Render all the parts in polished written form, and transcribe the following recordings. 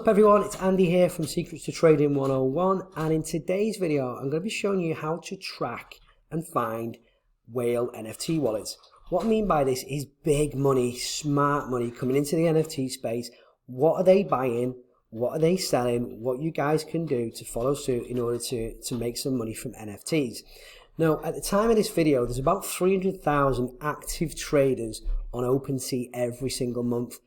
up everyone, it's Andy here from Secrets to Trading 101, and in today's video I'm going to be showing you how to track and find whale NFT wallets. What I mean by this is big money, smart money coming into the NFT space. What are they buying? What are they selling? What you guys can do to follow suit in order to make some money from NFTs. Now, at the time of this video, there's about 300,000 active traders on Opensea every single month.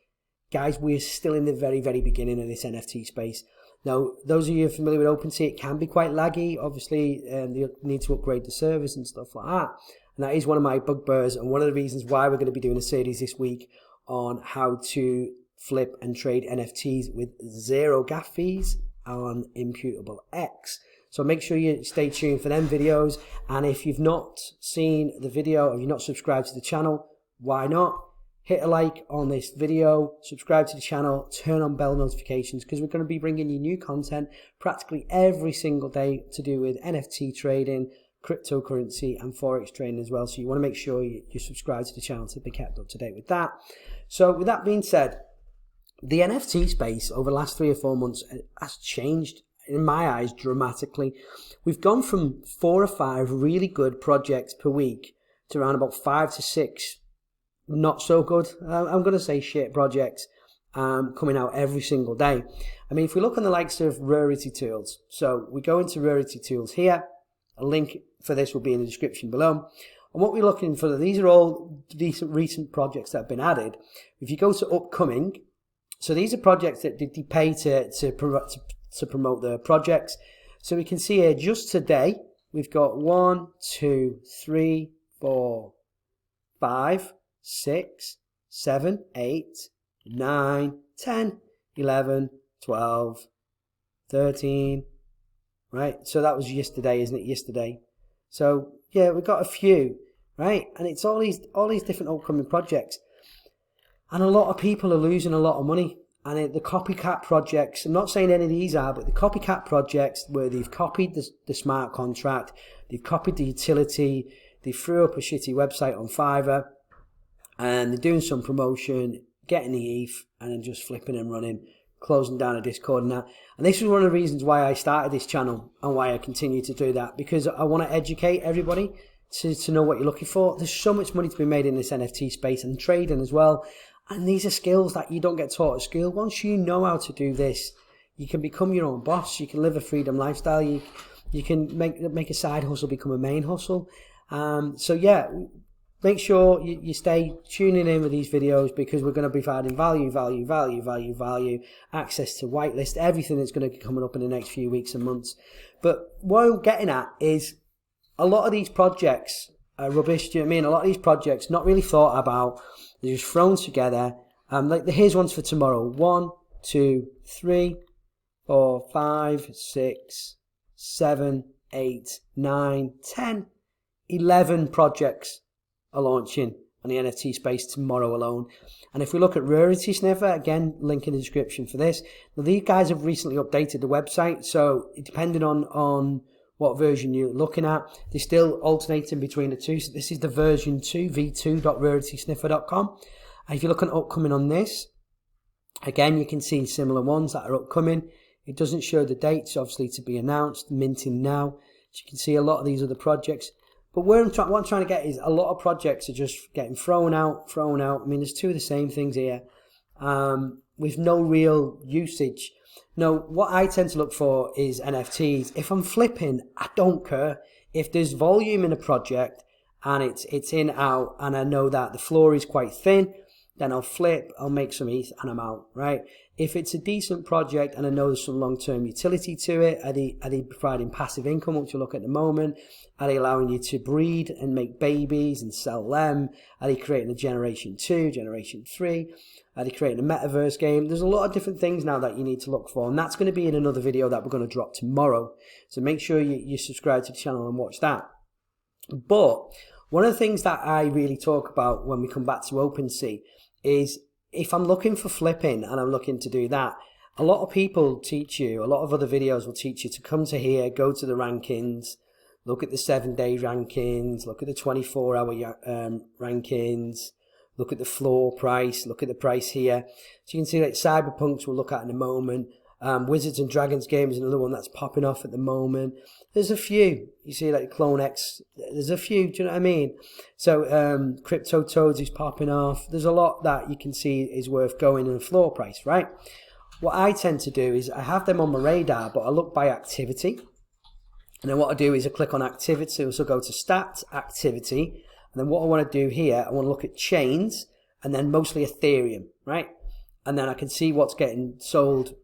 Guys, we're still in the very beginning of this NFT space. Now, those of you familiar with Opensea, it can be quite laggy. Obviously, you need to upgrade the service and stuff like that. And that is one of my bugbears and one of the reasons why we're going to be doing a series this week on how to flip and trade NFTs with zero gas fees on Imputable X. So make sure you stay tuned for them videos. And if you've not seen the video or you've not subscribed to the channel, why not? Hit a like on this video, subscribe to the channel, turn on bell notifications because we're going to be bringing you new content practically every single day to do with NFT trading, cryptocurrency and forex trading as well. So you want to make sure you subscribe to the channel to be kept up to date with that. So with that being said, the NFT space over the last 3 or 4 months has changed in my eyes dramatically. We've gone from 4 or 5 really good projects per week to around about 5 to 6 not so good, I'm going to say shit projects coming out every single day. I mean, if we look on the likes of Rarity tools, so we go into Rarity tools here, a link for this will be in the description below, and what we're looking for, these are all decent recent projects that have been added. If you go to upcoming, so these are projects that did pay to promote their projects. So we can see here just today we've got 1, 2, 3, 4, 5, 6, 7, 8, 9, 10, 11, 12, 13, right? So that was yesterday, isn't it? Yesterday. So yeah, we've got a few, right? And it's all these different upcoming projects. And a lot of people are losing a lot of money. And the copycat projects, I'm not saying any of these are, but the copycat projects where they've copied the smart contract, they've copied the utility, they threw up a shitty website on Fiverr, and they're doing some promotion, getting the ETH, and then just flipping and running, closing down a Discord and that. And this is one of the reasons why I started this channel and why I continue to do that, because I want to educate everybody to know what you're looking for. There's so much money to be made in this NFT space and trading as well. And these are skills that you don't get taught at school. Once you know how to do this, you can become your own boss. You can live a freedom lifestyle. You can make a side hustle become a main hustle. So yeah, make sure you stay tuning in with these videos because we're going to be providing value, access to whitelist, everything that's going to be coming up in the next few weeks and months. But what I'm getting at is a lot of these projects are rubbish. Do you know what I mean? A lot of these projects not really thought about. They're just thrown together. Like here's ones for tomorrow. 1, 2, 3, 4, 5, 6, 7, 8, 9, 10, 11 projects are launching on the NFT space tomorrow alone. And if we look at Rarity Sniffer, again, link in the description for this. Now, these guys have recently updated the website, so depending on what version you're looking at, they're still alternating between the two. So this is the version 2, v2.raritysniffer.com. And if you're looking at upcoming on this, again, you can see similar ones that are upcoming. It doesn't show the dates, obviously, to be announced, minting now. So you can see a lot of these other projects. But what I'm trying to get is a lot of projects are just getting thrown out. I mean, there's 2 of the same things here with no real usage. Now, what I tend to look for is NFTs. If I'm flipping, I don't care. If there's volume in a project and it's in, out, and I know that the floor is quite thin, then I'll flip, I'll make some ETH, and I'm out, right? If it's a decent project and I know there's some long-term utility to it, are they providing passive income, which you look at the moment? Are they allowing you to breed and make babies and sell them? Are they creating a generation 2, generation 3? Are they creating a metaverse game? There's a lot of different things now that you need to look for, and that's going to be in another video that we're going to drop tomorrow. So make sure you subscribe to the channel and watch that. But one of the things that I really talk about when we come back to Opensea is if I'm looking for flipping and I'm looking to do that, a lot of people teach you, a lot of other videos will teach you to come to here, go to the rankings, look at the 7-day rankings, look at the 24-hour rankings, look at the floor price, look at the price here. So you can see like Cyberpunks we'll look at in a moment. Wizards and Dragons game is another one that's popping off at the moment. There's a few. You see, like Clone X. There's a few. Do you know what I mean? So Crypto Toads is popping off. There's a lot that you can see is worth going in a floor price, right? What I tend to do is I have them on my radar, but I look by activity. And then what I do is I click on activity. So go to stats, activity. And then what I want to do here, I want to look at chains and then mostly Ethereum, right? And then I can see what's getting sold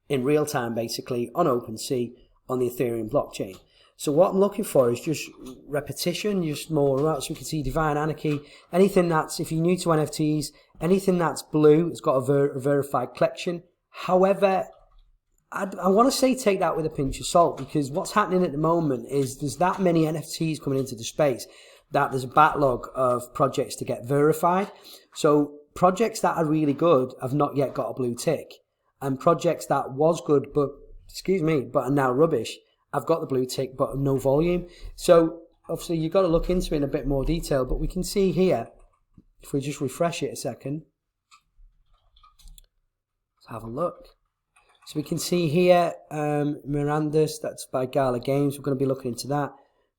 in real time, basically, on Opensea on the Ethereum blockchain. So what I'm looking for is just repetition, just more. So we can see Divine Anarchy, anything that's, if you're new to NFTs, anything that's blue, it's got a verified collection. However, I want to say take that with a pinch of salt, because what's happening at the moment is there's that many NFTs coming into the space that there's a backlog of projects to get verified. So projects that are really good have not yet got a blue tick, and projects that was good but are now rubbish have got the blue tick but no volume. So obviously you've got to look into it in a bit more detail, but we can see here, if we just refresh it a second, let's have a look. So we can see here Miranda's, that's by Gala Games. We're going to be looking into that.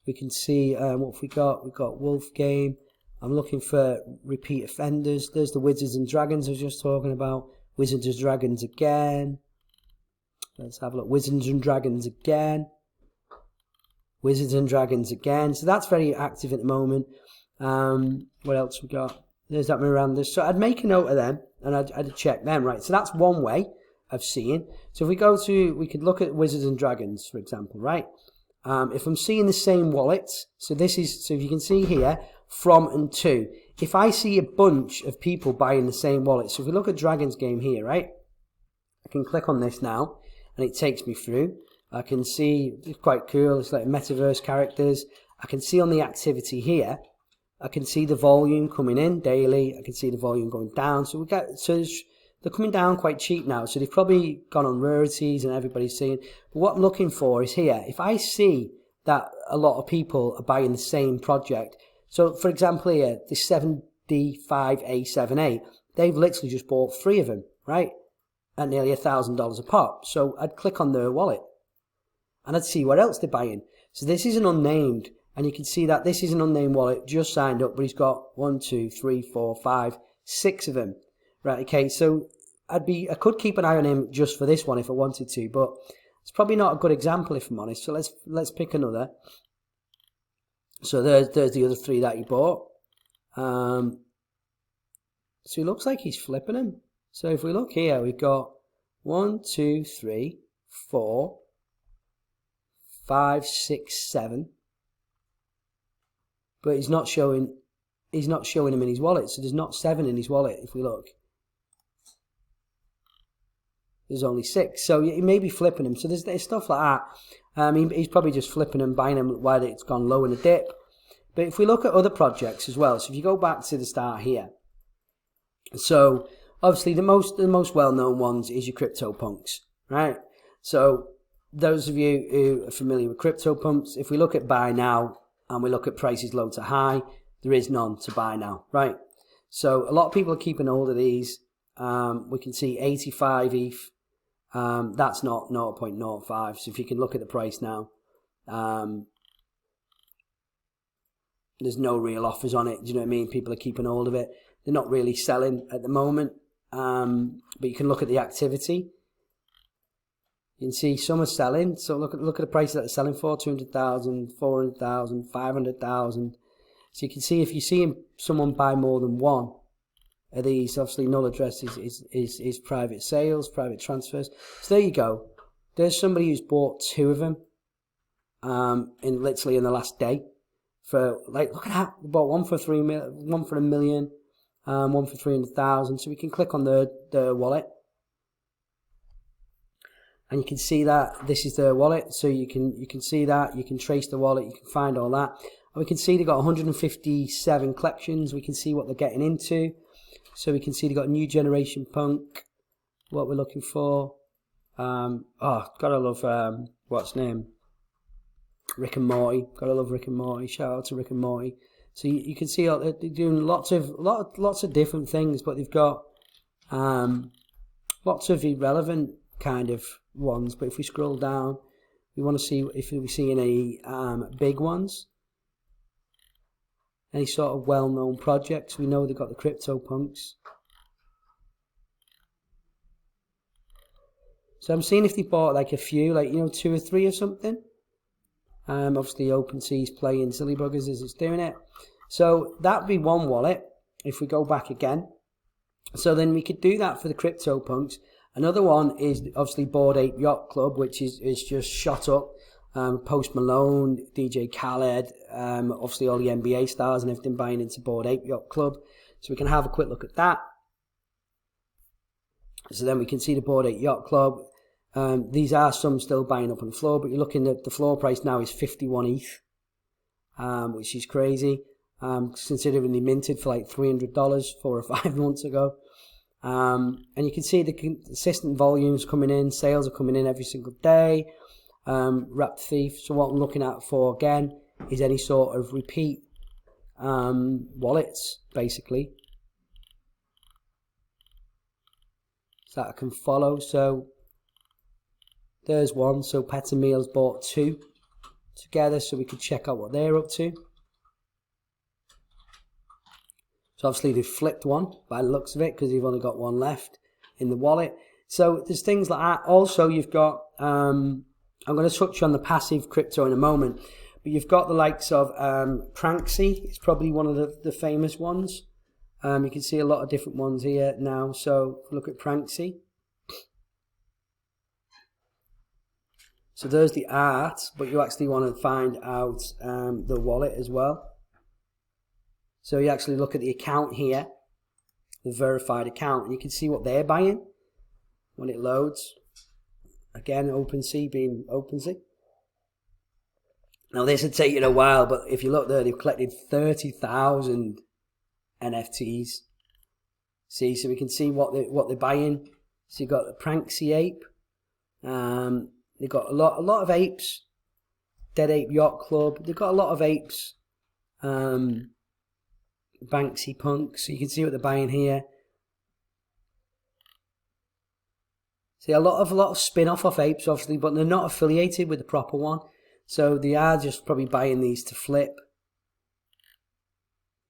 We can see what have we got. We've got Wolf Game. I'm looking for repeat offenders. There's the Wizards and Dragons I was just talking about. Wizards and Dragons again. Let's have a look. Wizards and Dragons again. Wizards and Dragons again. So that's very active at the moment. What else we got? There's that Miranda. So I'd make a note of them and I'd check them, right? So that's one way of seeing. So if we go to, we could look at Wizards and Dragons, for example, right? If I'm seeing the same wallets, so this is, so if you can see here, from and to. If I see a bunch of people buying the same wallet, so if we look at Dragon's game here, right? I can click on this now, and it takes me through. I can see, it's quite cool, it's like metaverse characters. I can see on the activity here, I can see the volume coming in daily. I can see the volume going down. So they're coming down quite cheap now. So they've probably gone on rarities and everybody's seeing. But what I'm looking for is here, if I see that a lot of people are buying the same project. So for example here, the 7D5A78, they've literally just bought 3 of them, right? At nearly $1,000 a pop. So I'd click on their wallet and I'd see what else they're buying. So this is an unnamed, and you can see that this is an unnamed wallet, just signed up, but he's got 1, 2, 3, 4, 5, 6 of them. Right, okay, so I could keep an eye on him just for this one if I wanted to, but it's probably not a good example if I'm honest. So let's pick another. So there's the other 3 that he bought. So it looks like he's flipping them. So if we look here, we've got 1, 2, 3, 4, 5, 6, 7. But he's not showing him in his wallet. So there's not 7 in his wallet if we look. There's only 6, so he may be flipping them. So there's stuff like that. He's probably just flipping them, buying them while it's gone low in the dip. But if we look at other projects as well, so if you go back to the start here, so obviously the most well-known ones is your CryptoPunks, right? So those of you who are familiar with CryptoPunks, if we look at buy now and we look at prices low to high, there is none to buy now, right? So a lot of people are keeping hold of these. We can see 85 ETH. That's not 0.05. So if you can look at the price now, there's no real offers on it. Do you know what I mean? People are keeping hold of it. They're not really selling at the moment. But you can look at the activity. You can see some are selling. So look at the prices that they're selling for: 200,000, 400,000, 500,000. So you can see if you see someone buy more than one of these, obviously null address is private sales, private transfers. So there you go. There's somebody who's bought 2 of them literally in the last day. For like, look at that, we bought one for $1 million, one for 300,000. So we can click on their wallet, and you can see that this is their wallet. So you can see that, you can trace the wallet, you can find all that, and we can see they've got 157 collections. We can see what they're getting into. So we can see they've got New Generation Punk, what we're looking for. Gotta love what's his name? Rick and Morty. Gotta love Rick and Morty. Shout out to Rick and Morty. So you can see they're doing lots of different things, but they've got lots of irrelevant kind of ones, but if we scroll down, we want to see if we see any big ones, any sort of well-known projects. We know they've got the CryptoPunks. So I'm seeing if they bought like a few, like, you know, 2 or 3 or something. Obviously Opensea's playing silly buggers as it's doing it. So that'd be one wallet if we go back again. So then we could do that for the CryptoPunks. Another one is obviously Bored Ape Yacht Club, which is just shot up. Post Malone, DJ Khaled, obviously all the NBA stars and everything buying into Bored Ape Yacht Club. So we can have a quick look at that. So then we can see the Bored Ape Yacht Club. These are some still buying up on the floor, but you're looking at the floor price now is 51 ETH, which is crazy, considering they minted for like $300 4 or 5 months ago. And you can see the consistent volumes coming in, sales are coming in every single day. Wrapped Thief. So what I'm looking at for again is any sort of repeat wallets, basically, so that I can follow. So there's one. So Pets and Meals bought 2 together, so we could check out what they're up to. So obviously they've flipped one by the looks of it, because they've only got one left in the wallet. So there's things like that. Also, you've got I'm going to touch on the passive crypto in a moment, but you've got the likes of Pranksy. It's probably one of the famous ones. You can see a lot of different ones here now. So look at Pranksy. So there's the art, but you actually want to find out the wallet as well. So you actually look at the account here, the verified account, and you can see what they're buying when it loads. Again, Opensea being Opensea. Now this would take you a while, but if you look there, they've collected 30,000 NFTs. See, so we can see what they're buying. So you've got the Pranksy ape. They've got a lot of apes. Dead Ape Yacht Club. They've got a lot of apes. Banksy Punk. So you can see what they're buying here. See, a lot of spin-off of apes, obviously, but they're not affiliated with the proper one. So they are just probably buying these to flip.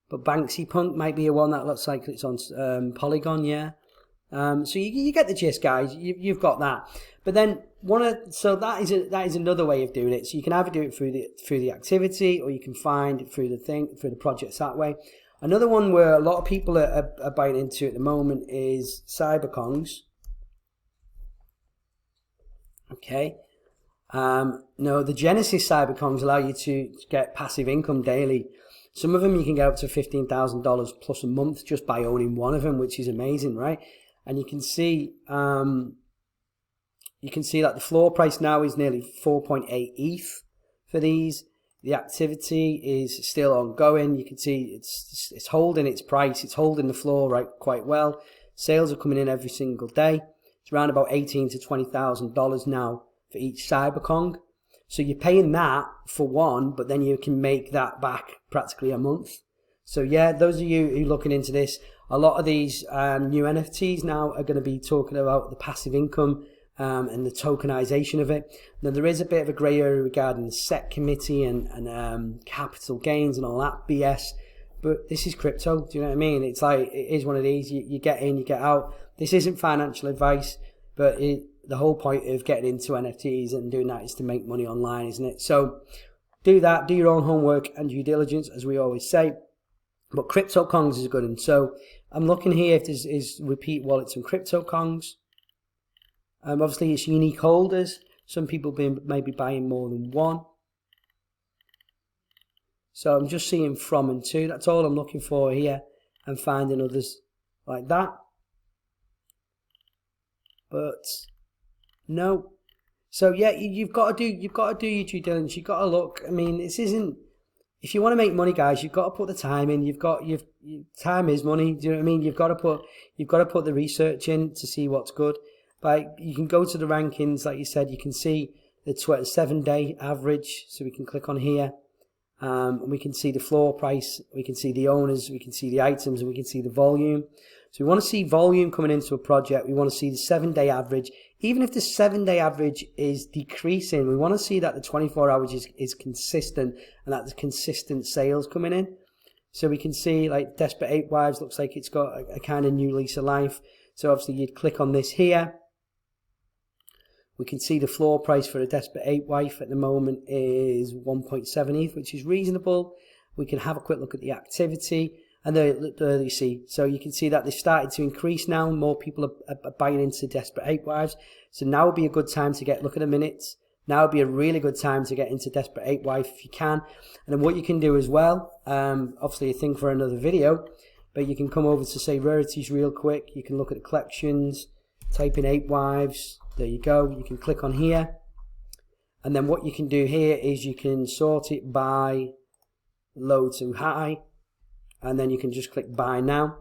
But Banksy Punk might be a one that looks like it's on Polygon, yeah. So you get the gist, guys. You've got that. But then so that is another way of doing it. So you can either do it through the activity, or you can find it through the projects that way. Another one where a lot of people are buying into at the moment is Cyberkongs. Okay. No, the Genesis Cyberkongs allow you to get passive income daily. Some of them you can get up to $15,000 plus a month just by owning one of them, which is amazing, right? And you can see that the floor price now is nearly 4.8 ETH for these. The activity is still ongoing. You can see it's holding its price. It's holding the floor quite well. Sales are coming in every single day. It's around about $18,000 to $20,000 now for each Cyberkong. So you're paying that for one, but then you can make that back practically a month. So yeah, those of you who are looking into this, a lot of these new NFTs now are going to be talking about the passive income and the tokenization of it. Now there is a bit of a grey area regarding the SEC committee and capital gains and all that BS. But this is crypto, do you know what I mean? It's like, it is one of these, you get in, you get out. This isn't financial advice, but the whole point of getting into NFTs and doing that is to make money online, isn't it? So do that, do your own homework and due diligence, as we always say. But CryptoKongs is a good one. So I'm looking here if there's repeat wallets and CryptoKongs. Obviously it's unique holders. Some people may be buying more than one. So I'm just seeing from and to. That's all I'm looking for here, and finding others like that. But no. So yeah, you've got to do your due diligence. You've got to look. I mean, this isn't. If you want to make money, guys, you've got to put the time in. Time is money. Do you know what I mean? You've got to put the research in to see what's good. But you can go to the rankings, like you said. You can see the 7-day average. So we can click on here. We can see the floor price, we can see the owners, we can see the items, and we can see the volume. So we want to see volume coming into a project. We want to see the 7-day average even if the 7-day average is decreasing, we want to see that the 24 hours is consistent and that there's consistent sales coming in. So we can see like Desperate 8 Wives looks like it's got a kind of new lease of life. So obviously you'd click on this here. We can see the floor price for a Desperate 8 Wife at the moment is 1.7 ETH, which is reasonable. We can have a quick look at the activity, and there you see. So you can see that they've started to increase now. More people are buying into Desperate 8 Wives. So now would be a good time to look at the minutes. Now would be a really good time to get into Desperate 8 Wife if you can. And then what you can do as well, obviously a thing for another video, but you can come over to say Rarities real quick. You can look at the collections, type in 8 Wives. There you go. You can click on here. And then what you can do here is you can sort it by low to high. And then you can just click buy now.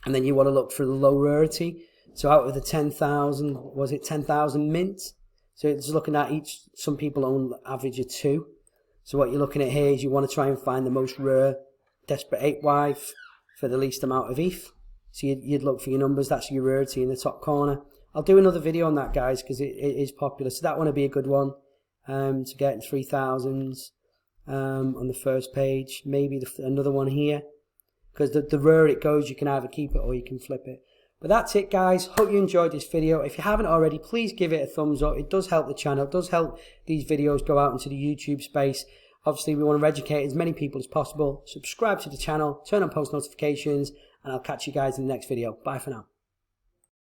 And then you want to look for the low rarity. So out of the 10,000, was it 10,000 mints? So it's looking at some people own average of 2. So what you're looking at here is you want to try and find the most rare Desperate 8 Wife for the least amount of ETH. So you'd look for your numbers. That's your rarity in the top corner. I'll do another video on that, guys, because it is popular. So that one would be a good one to get 3,000s on the first page. Maybe another one here, because the rarer it goes, you can either keep it or you can flip it. But that's it, guys. Hope you enjoyed this video. If you haven't already, please give it a thumbs up. It does help the channel. It does help these videos go out into the YouTube space. Obviously, we want to educate as many people as possible. Subscribe to the channel, turn on post notifications, and I'll catch you guys in the next video. Bye for now.